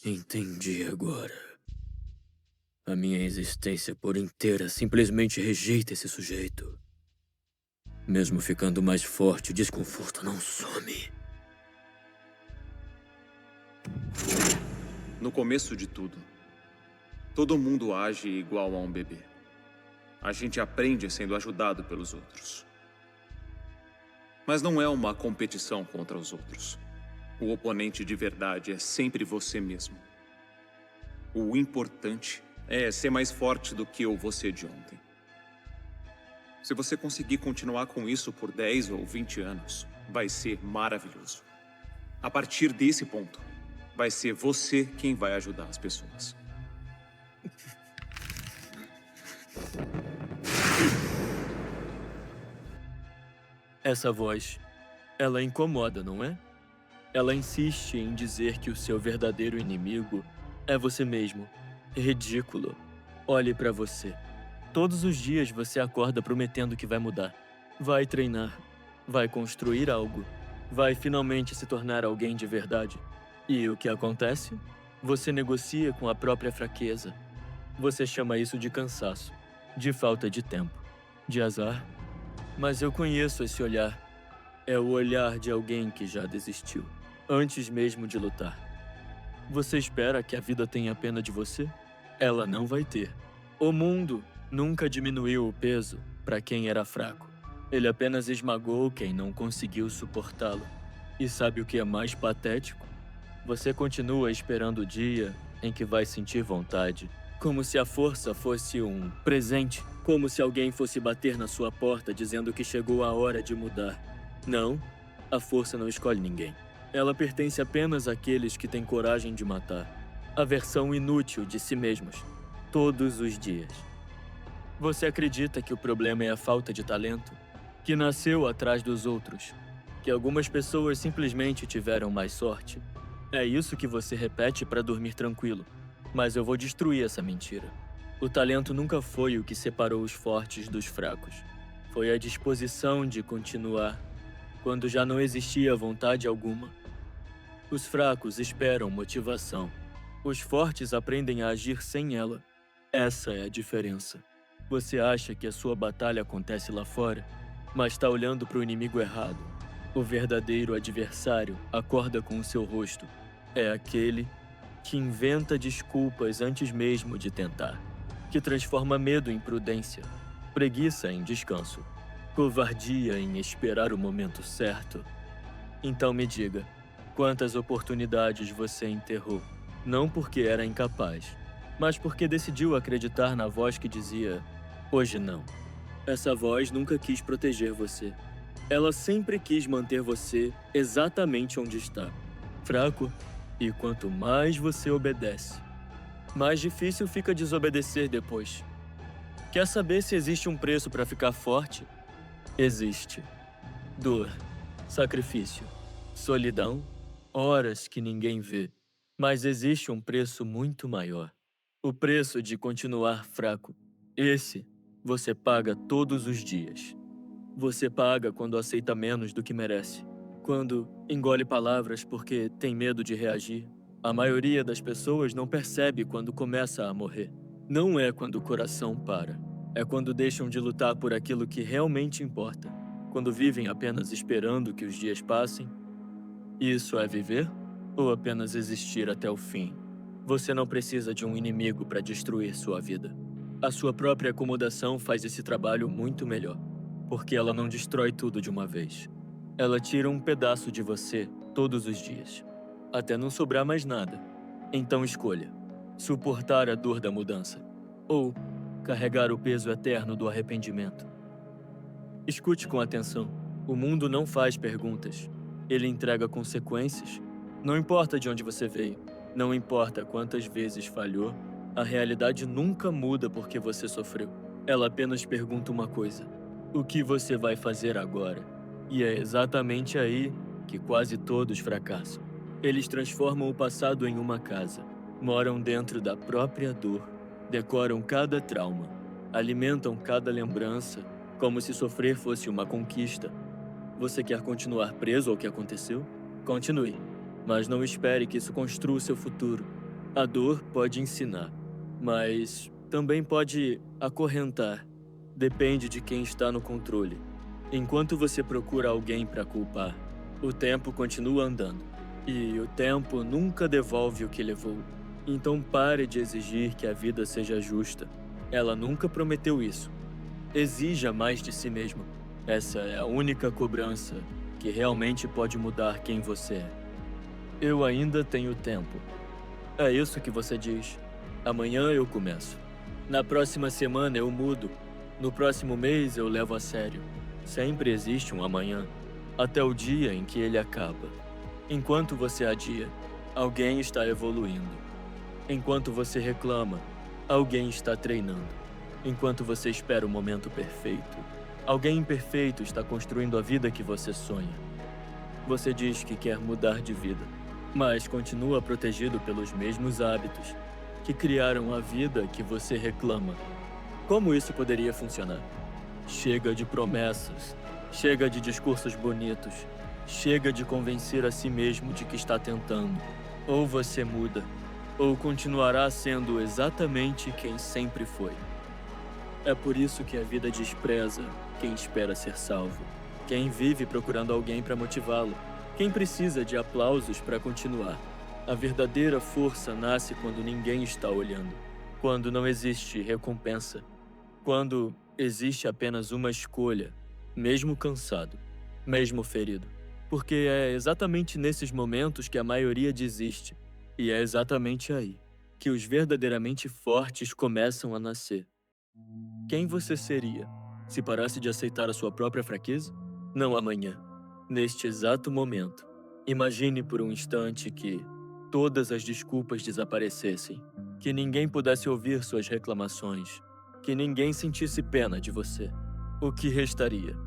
Entendi agora. A minha existência por inteira simplesmente rejeita esse sujeito. Mesmo ficando mais forte, o desconforto não some. No começo de tudo, todo mundo age igual a um bebê. A gente aprende sendo ajudado pelos outros. Mas não é uma competição contra os outros. O oponente de verdade é sempre você mesmo. O importante é ser mais forte do que o você de ontem. Se você conseguir continuar com isso por 10 ou 20 anos, vai ser maravilhoso. A partir desse ponto, vai ser você quem vai ajudar as pessoas. Essa voz, ela incomoda, não é? Ela insiste em dizer que o seu verdadeiro inimigo é você mesmo. Ridículo. Olhe pra você. Todos os dias você acorda prometendo que vai mudar. Vai treinar. Vai construir algo. Vai finalmente se tornar alguém de verdade. E o que acontece? Você negocia com a própria fraqueza. Você chama isso de cansaço, de falta de tempo, de azar. Mas eu conheço esse olhar. É o olhar de alguém que já desistiu, antes mesmo de lutar. Você espera que a vida tenha pena de você? Ela não vai ter. O mundo nunca diminuiu o peso para quem era fraco. Ele apenas esmagou quem não conseguiu suportá-lo. E sabe o que é mais patético? Você continua esperando o dia em que vai sentir vontade, como se a força fosse um presente, como se alguém fosse bater na sua porta dizendo que chegou a hora de mudar. Não, a força não escolhe ninguém. Ela pertence apenas àqueles que têm coragem de matar. A versão inútil de si mesmos, todos os dias. Você acredita que o problema é a falta de talento? Que nasceu atrás dos outros? Que algumas pessoas simplesmente tiveram mais sorte? É isso que você repete para dormir tranquilo. Mas eu vou destruir essa mentira. O talento nunca foi o que separou os fortes dos fracos. Foi a disposição de continuar, quando já não existia vontade alguma. Os fracos esperam motivação. Os fortes aprendem a agir sem ela. Essa é a diferença. Você acha que a sua batalha acontece lá fora, mas está olhando para o inimigo errado. O verdadeiro adversário acorda com o seu rosto. É aquele que inventa desculpas antes mesmo de tentar, que transforma medo em prudência, preguiça em descanso, covardia em esperar o momento certo. Então me diga, quantas oportunidades você enterrou? Não porque era incapaz, mas porque decidiu acreditar na voz que dizia: hoje não. Essa voz nunca quis proteger você. Ela sempre quis manter você exatamente onde está, fraco. E quanto mais você obedece, mais difícil fica desobedecer depois. Quer saber se existe um preço para ficar forte? Existe. Dor, sacrifício, solidão, horas que ninguém vê. Mas existe um preço muito maior. O preço de continuar fraco. Esse você paga todos os dias. Você paga quando aceita menos do que merece. Quando engole palavras porque tem medo de reagir. A maioria das pessoas não percebe quando começa a morrer. Não é quando o coração para. É quando deixam de lutar por aquilo que realmente importa. Quando vivem apenas esperando que os dias passem. Isso é viver? Ou apenas existir até o fim? Você não precisa de um inimigo para destruir sua vida. A sua própria acomodação faz esse trabalho muito melhor. Porque ela não destrói tudo de uma vez. Ela tira um pedaço de você todos os dias, até não sobrar mais nada. Então escolha: suportar a dor da mudança ou carregar o peso eterno do arrependimento. Escute com atenção. O mundo não faz perguntas. Ele entrega consequências. Não importa de onde você veio, não importa quantas vezes falhou, a realidade nunca muda porque você sofreu. Ela apenas pergunta uma coisa: o que você vai fazer agora? E é exatamente aí que quase todos fracassam. Eles transformam o passado em uma casa, moram dentro da própria dor, decoram cada trauma, alimentam cada lembrança, como se sofrer fosse uma conquista. Você quer continuar preso ao que aconteceu? Continue, mas não espere que isso construa seu futuro. A dor pode ensinar, mas também pode acorrentar. Depende de quem está no controle. Enquanto você procura alguém para culpar, o tempo continua andando. E o tempo nunca devolve o que levou. Então pare de exigir que a vida seja justa. Ela nunca prometeu isso. Exija mais de si mesmo. Essa é a única cobrança que realmente pode mudar quem você é. Eu ainda tenho tempo. É isso que você diz. Amanhã eu começo. Na próxima semana eu mudo. No próximo mês eu levo a sério. Sempre existe um amanhã, até o dia em que ele acaba. Enquanto você adia, alguém está evoluindo. Enquanto você reclama, alguém está treinando. Enquanto você espera o momento perfeito, alguém imperfeito está construindo a vida que você sonha. Você diz que quer mudar de vida, mas continua protegido pelos mesmos hábitos que criaram a vida que você reclama. Como isso poderia funcionar? Chega de promessas, chega de discursos bonitos, chega de convencer a si mesmo de que está tentando. Ou você muda, ou continuará sendo exatamente quem sempre foi. É por isso que a vida despreza quem espera ser salvo, quem vive procurando alguém para motivá-lo, quem precisa de aplausos para continuar. A verdadeira força nasce quando ninguém está olhando, quando não existe recompensa, quando existe apenas uma escolha, mesmo cansado, mesmo ferido. Porque é exatamente nesses momentos que a maioria desiste. E é exatamente aí que os verdadeiramente fortes começam a nascer. Quem você seria se parasse de aceitar a sua própria fraqueza? Não amanhã, neste exato momento. Imagine por um instante que todas as desculpas desaparecessem, que ninguém pudesse ouvir suas reclamações, que ninguém sentisse pena de você. O que restaria?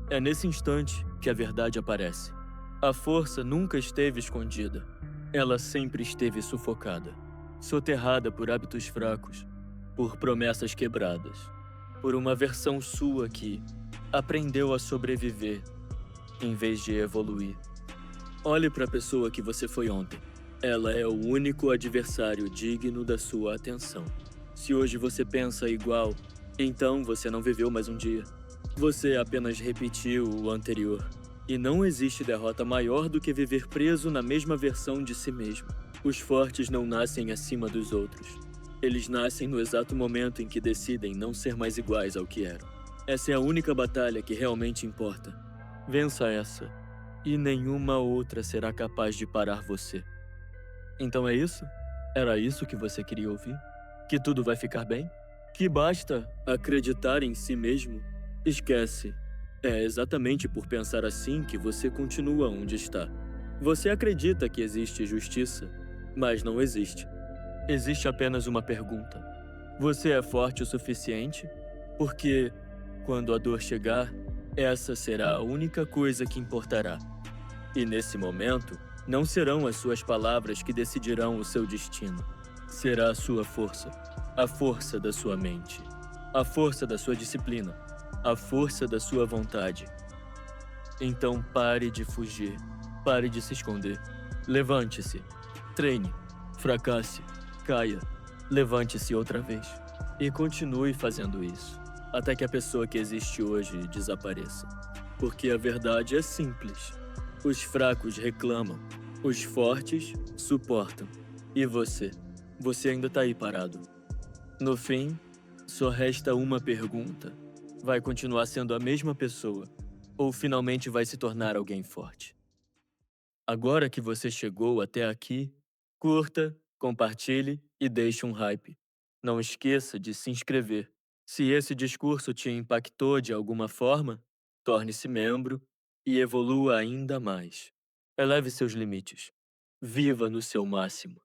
É nesse instante que a verdade aparece. A força nunca esteve escondida. Ela sempre esteve sufocada, soterrada por hábitos fracos, por promessas quebradas, por uma versão sua que aprendeu a sobreviver em vez de evoluir. Olhe para a pessoa que você foi ontem. Ela é o único adversário digno da sua atenção. Se hoje você pensa igual, então você não viveu mais um dia. Você apenas repetiu o anterior. E não existe derrota maior do que viver preso na mesma versão de si mesmo. Os fortes não nascem acima dos outros. Eles nascem no exato momento em que decidem não ser mais iguais ao que eram. Essa é a única batalha que realmente importa. Vença essa, e nenhuma outra será capaz de parar você. Então é isso? Era isso que você queria ouvir? Que tudo vai ficar bem? Que basta acreditar em si mesmo? Esquece. É exatamente por pensar assim que você continua onde está. Você acredita que existe justiça, mas não existe. Existe apenas uma pergunta. Você é forte o suficiente? Porque, quando a dor chegar, essa será a única coisa que importará. E nesse momento, não serão as suas palavras que decidirão o seu destino. Será a sua força, a força da sua mente, a força da sua disciplina, a força da sua vontade. Então pare de fugir, pare de se esconder. Levante-se, treine, fracasse, caia, levante-se outra vez. E continue fazendo isso, até que a pessoa que existe hoje desapareça. Porque a verdade é simples. Os fracos reclamam, os fortes suportam. E você? Você ainda tá aí parado. No fim, só resta uma pergunta. Vai continuar sendo a mesma pessoa? Ou finalmente vai se tornar alguém forte? Agora que você chegou até aqui, curta, compartilhe e deixe um hype. Não esqueça de se inscrever. Se esse discurso te impactou de alguma forma, torne-se membro e evolua ainda mais. Eleve seus limites. Viva no seu máximo.